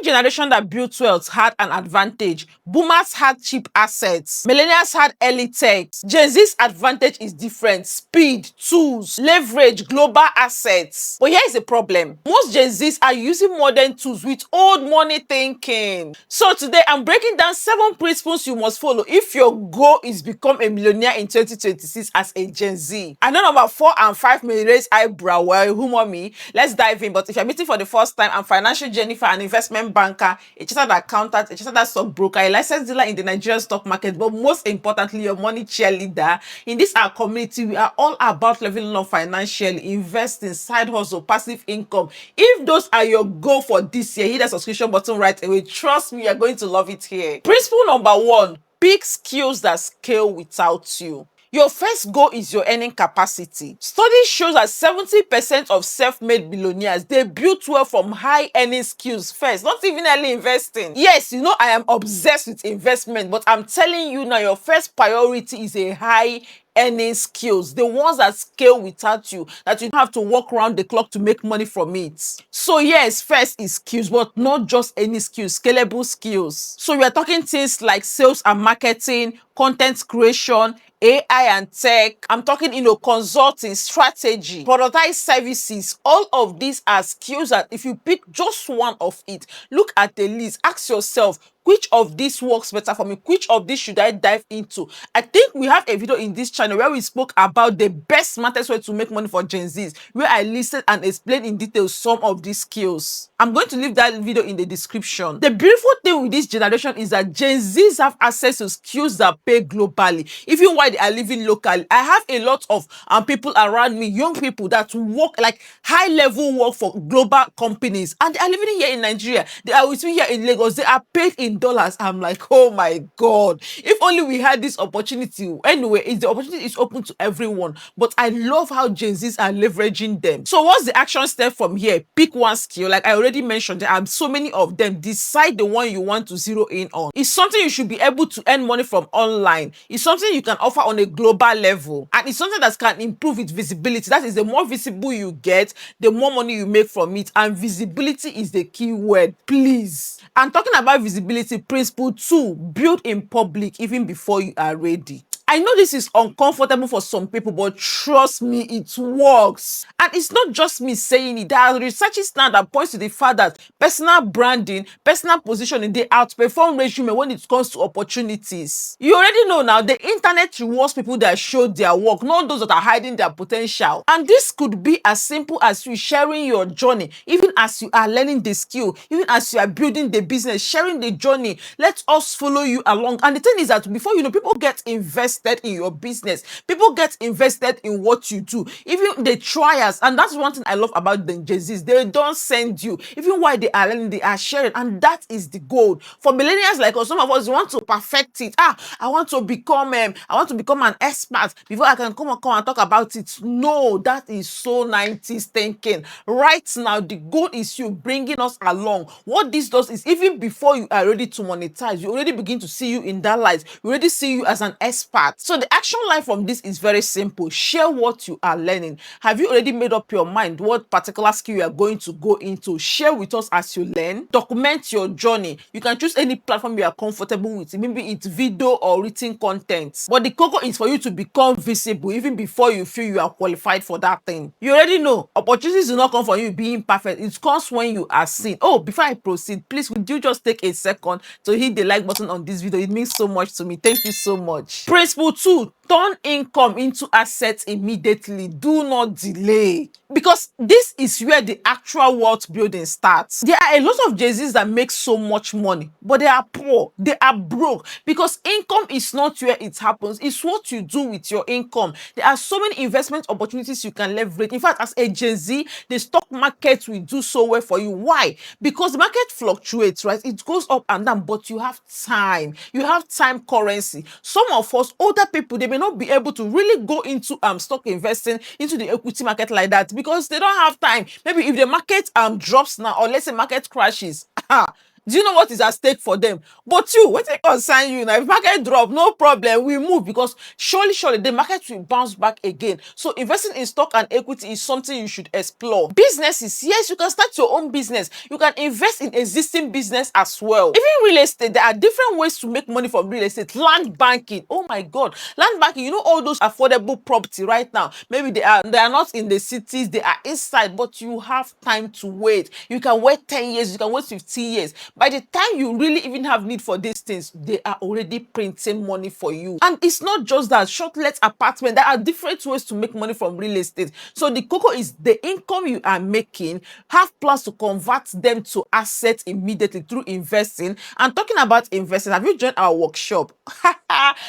generation that built wealth had an advantage. Boomers had cheap assets. Millennials had early tech. Gen Z's advantage is different. Speed, tools, leverage, global assets. But here is the problem. Most Gen Zs are using modern tools with old money thinking. So today I'm breaking down 7 principles you must follow if your goal is become a millionaire in 2026 as a Gen Z. I know number 4 and 5 may raise eyebrow. Well, humor me. Let's dive in. But if you're meeting for the first time, I'm financial Jennifer, an investment banker, a chartered accountant, a chartered stockbroker, a licensed dealer in the Nigerian stock market, but most importantly, your money cheerleader. In this our community, we are all about leveling up financially, investing, side hustle, passive income. If those are your goal for this year, hit the subscription button right away. Trust me, you're going to love it here. Principle number 1, pick skills that scale without you. Your first goal is your earning capacity. Study shows that 70% of self-made billionaires, they built wealth from high earning skills first, not even early investing. Yes, you know I am obsessed with investment, but I'm telling you now, your first priority is a high earning skills, the ones that scale without you, that you don't have to work around the clock to make money from it. So yes, first is skills, but not just any skills, scalable skills. So we are talking things like sales and marketing, content creation, AI and tech. I'm talking, consulting, strategy, productized services. All of these are skills that if you pick just one of it, look at the list, ask yourself, which of these works better for me? Which of these should I dive into? I think we have a video in this channel where we spoke about the best, smartest way to make money for Gen Zs, where I listed and explained in detail some of these skills. I'm going to leave that video in the description. The beautiful thing with this generation is that Gen Zs have access to skills that pay globally, even while they are living locally. I have a lot of people around me, young people that work like high level work for global companies, and they are living here in Nigeria. They are with me here in Lagos. They are paid in dollars. I'm like, oh my God, if only we had this opportunity. Anyway, the opportunity is open to everyone, but I love how Gen Zs are leveraging them. So what's the action step from here? Pick one skill. Like I already mentioned, there are so many of them. Decide the one you want to zero in on. It's something you should be able to earn money from online. It's something you can offer on a global level, and it's something that can improve its visibility. That is, the more visible you get, the more money you make from it, and visibility is the key word, please. I'm talking about visibility. Principle 2, build in public even before you are ready. I know this is uncomfortable for some people, but trust me, it works. And it's not just me saying it. There are researches now that points to the fact that personal branding, personal positioning, they outperform resume when it comes to opportunities. You already know now, the internet rewards people that show their work, not those that are hiding their potential. And this could be as simple as you sharing your journey, even as you are learning the skill, even as you are building the business, sharing the journey. Let us follow you along. And the thing is that before you know, people get invested in your business, people get invested in what you do, even the trials. And that's one thing I love about the Gen Zs. They don't send you, even while they are learning, they are sharing, and that is the goal. For millennials like us, some of us want to perfect it. I want to become an expert before I can come and talk about it. No, that is so 90s thinking. Right now, the goal is you bringing us along. What this does is, even before you are ready to monetize, you already begin to see you in that light. We already see you as an expert. So the action line from this is very simple. Share what you are learning. Have you already made up your mind what particular skill you are going to go into? Share with us as you learn. Document your journey. You can choose any platform you are comfortable with. Maybe it's video or written content. But the cocoa is for you to become visible even before you feel you are qualified for that thing. You already know, opportunities do not come from you being perfect. It comes when you are seen. Oh, before I proceed, please would you just take a second to hit the like button on this video? It means so much to me. Thank you so much. Principle 2, turn income into assets immediately. Do not delay, because this is where the actual wealth building starts. There are a lot of Gen Zs that make so much money, but they are poor, they are broke, because income is not where it happens, it's what you do with your income. There are so many investment opportunities you can leverage. In fact, as a Gen Z, the stock market will do so well for you. Why? Because the market fluctuates, right? It goes up and down, but you have time. You have time currency. Some of us, older people, they may not be able to really go into stock investing, into the equity market like that, because they don't have time. Maybe if the market drops now, or let's say market crashes, Do you know what is at stake for them? But you, wetin concern you now? If market drop, no problem, we move, because surely the market will bounce back again. So investing in stock and equity is something you should explore. Businesses, yes, you can start your own business. You can invest in existing business as well. Even real estate, there are different ways to make money from real estate. Land banking, oh my God, land banking. You know all those affordable property right now. Maybe they are not in the cities, they are inside, but you have time to wait. You can wait 10 years, you can wait 15 years. By the time you really even have need for these things, they are already printing money for you. And it's not just that. Short let apartment, there are different ways to make money from real estate. So the cocoa is the income you are making, have plans to convert them to assets immediately through investing. And talking about investing, have you joined our workshop?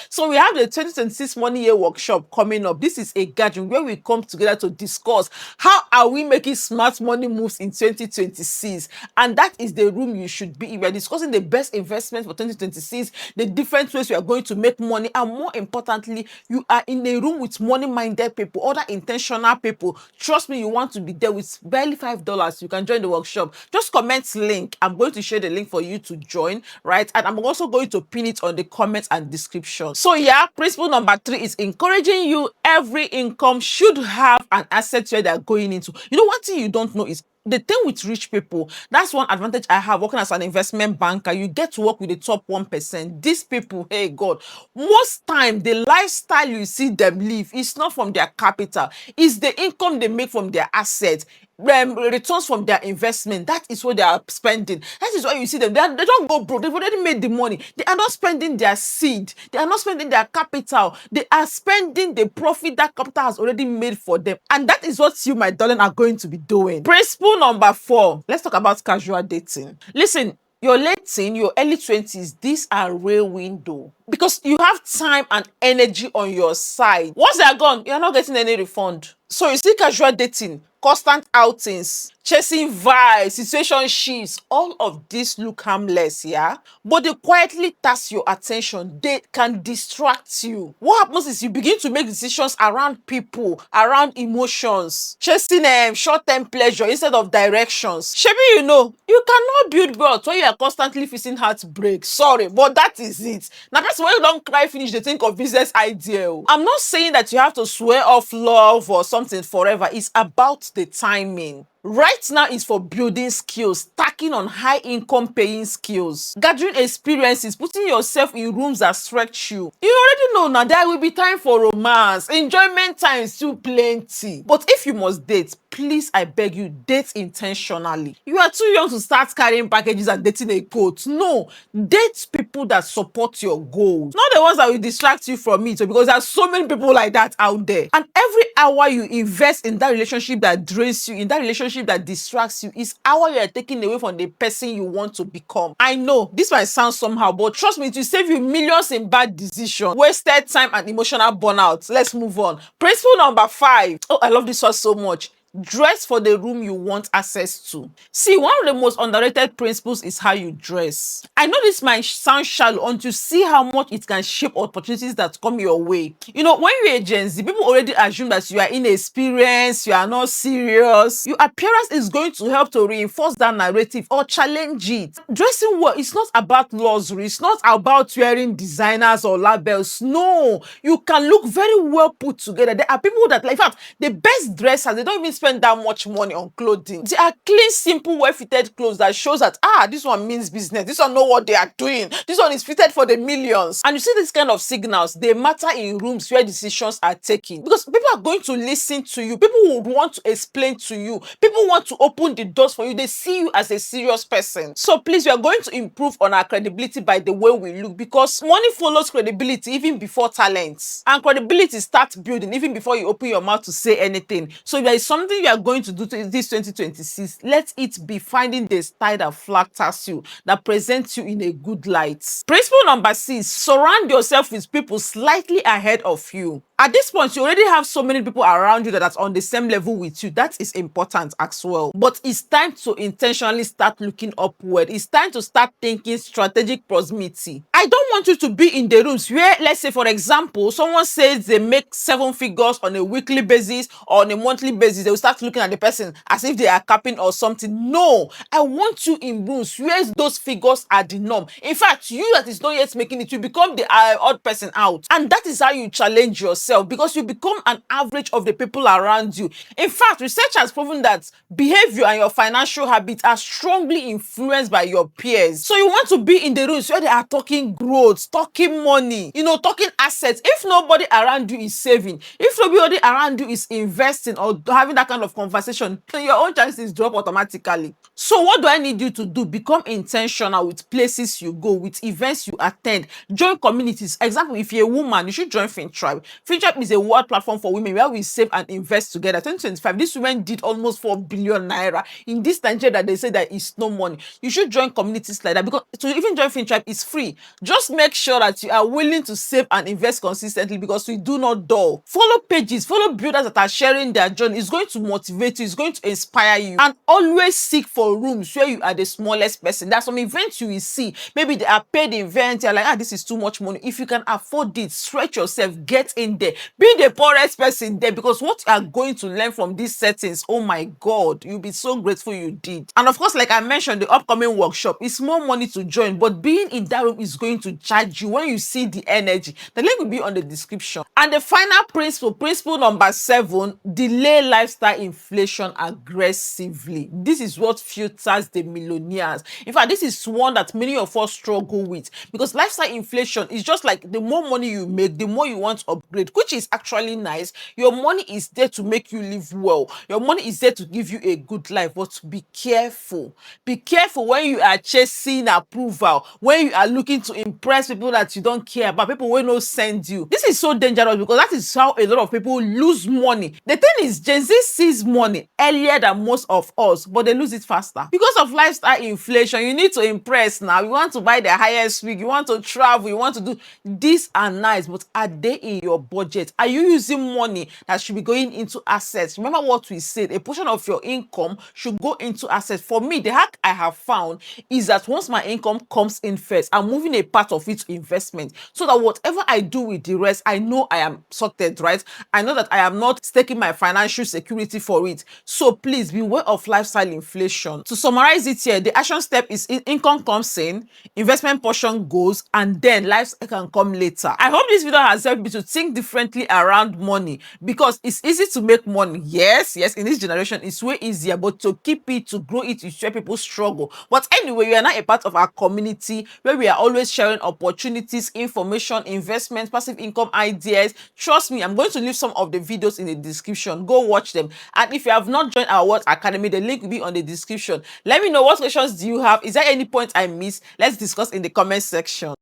So we have the 2026 Money Year workshop coming up. This is a gathering where we come together to discuss how are we making smart money moves in 2026. And that is the room you should be in. We are discussing the best investments for 2026, the different ways we are going to make money, and more importantly, you are in a room with money-minded people, other intentional people. Trust me, you want to be there. With barely $5, you can join the workshop. Just comment link. I'm going to share the link for you to join, right? And I'm also going to pin it on the comments and description. So yeah, principle number 3 is encouraging you. Every income should have an asset where they're going into. You know, one thing you don't know is the thing with rich people. That's one advantage I have working as an investment banker. You get to work with the top 1%. These people, hey God, most time the lifestyle you see them live is not from their capital, it's the income they make from their assets, returns from their investment. That is what they are spending. That is why you see them. They don't go broke. They've already made the money. They are not spending their seed. They are not spending their capital. They are spending the profit that capital has already made for them. And that is what you, my darling, are going to be doing. Principle number 4. Let's talk about casual dating. Listen, your late teen, your early 20s, these are real window, because you have time and energy on your side. Once they are gone, you're not getting any refund. So you see casual dating, constant outings, chasing vibes, situationships, all of this look harmless, yeah? But they quietly task your attention. They can distract you. What happens is you begin to make decisions around people, around emotions, chasing short-term pleasure instead of directions. Shebi, you know, you cannot build wealth when you are constantly facing heartbreak. Sorry, but that is it. Now, that's when you don't cry finish, they think of business idea. I'm not saying that you have to swear off love or something forever. It's about the timing. Right now is for building skills, stacking on high income paying skills, gathering experiences, putting yourself in rooms that stretch you. You already know now there will be time for romance, enjoyment time is still plenty. But if you must date, please, I beg you, date intentionally. You are too young to start carrying packages and dating a coach. No, date people that support your goals, not the ones that will distract you from it. So because there are so many people like that out there. And every hour you invest in that relationship that drains you, in that relationship that distracts you, is hour you are taking away from the person you want to become. I know this might sound somehow, but trust me, it will save you millions in bad decisions, wasted time, and emotional burnout. Let's move on. Principle number 5. Oh, I love this one so much. Dress for the room you want access to. See, one of the most underrated principles is how you dress. I know this might sound shallow until you see how much it can shape opportunities that come your way. You know, when you're a Gen Z, people already assume that you are inexperienced, you are not serious. Your appearance is going to help to reinforce that narrative or challenge it. Dressing well is not about luxury. It's not about wearing designers or labels. No, you can look very well put together. There are people that, like, in fact, the best dressers, they don't even spend that much money on clothing. They are clean, simple, well-fitted clothes that shows that, this one means business. This one know what they are doing. This one is fitted for the millions. And you see this kind of signals, they matter in rooms where decisions are taken. Because people are going to listen to you. People will want to explain to you. People want to open the doors for you. They see you as a serious person. So please, we are going to improve on our credibility by the way we look, because money follows credibility even before talents. And credibility starts building even before you open your mouth to say anything. So if there is something you are going to do to this 2026, let it be finding the style that flatters you, that presents you in a good light. Principle number 6, surround yourself with people slightly ahead of you. At this point, you already have so many people around you that are on the same level with you. That is important as well. But it's time to intentionally start looking upward. It's time to start thinking strategic proximity. I don't want you to be in the rooms where, let's say, for example, someone says they make 7 figures on a weekly basis or on a monthly basis. They will start looking at the person as if they are capping or something. No, I want you in rooms where those figures are the norm. In fact, you that is not yet making it, you become the odd person out. And that is how you challenge yourself, because you become an average of the people around you. In fact, research has proven that behavior and your financial habits are strongly influenced by your peers. So you want to be in the rooms where they are talking growth, talking money, talking assets. If nobody around you is saving, if nobody around you is investing or having that kind of conversation, your own chances drop automatically. So what do I need you to do? Become intentional with places you go, with events you attend, join communities. Example, if you're a woman, you should join Fintribe. Fintribe is a world platform for women where we save and invest together. 2025, these women did almost 4 billion naira. In this Nigeria that they say that is no money, you should join communities like that, because to even join Fintribe is free. Just make sure that you are willing to save and invest consistently, because we do not dull. Follow pages, follow builders that are sharing their journey. It's going to motivate you, it's going to inspire you. And always seek for rooms where you are the smallest person. There's some events you will see, maybe they are paid events, you're like, this is too much money. If you can afford it, stretch yourself, get in there, be the poorest person there, because what you are going to learn from these settings, oh my God, you'll be so grateful you did. And of course, like I mentioned, the upcoming workshop is more money to join, but being in that room is going to charge you when you see the energy. The link will be on the description. And the final principle number 7, delay lifestyle inflation aggressively. This is what filters the millionaires. In fact, this is one that many of us struggle with, because lifestyle inflation is just like the more money you make, the more you want to upgrade, which is actually nice. Your money is there to make you live well. Your money is there to give you a good life, but be careful. Be careful when you are chasing approval, when you are looking to impress people that you don't care about, people who no send you. This is so dangerous, because that is how a lot of people lose money. The thing is, Gen Z sees money earlier than most of us, but they lose it faster. Because of lifestyle inflation, you need to impress now. You want to buy the highest wig, you want to travel, you want to do. These are nice, but are they in your budget? Are you using money that should be going into assets? Remember what we said, a portion of your income should go into assets. For me, the hack I have found is that once my income comes in first, I'm moving a part of it to investment, so that whatever I do with the rest, I know I am sorted, right? I know that I am not staking my financial security for it. So please beware of lifestyle inflation. To summarize it here, the action step is income comes in, investment portion goes, and then lifestyle can come later. I hope this video has helped you to think differently around money, because it's easy to make money. Yes, in this generation it's way easier, but to keep it, to grow it, is where people struggle. But anyway, you are now a part of our community where we are always sharing opportunities, information, investments, passive income ideas. Trust me, I'm going to leave some of the videos in the description. Go watch them. And if you have not joined our Wealth Academy, the link will be on the description. Let me know, what questions do you have? Is there any point I missed? Let's discuss in the comment section.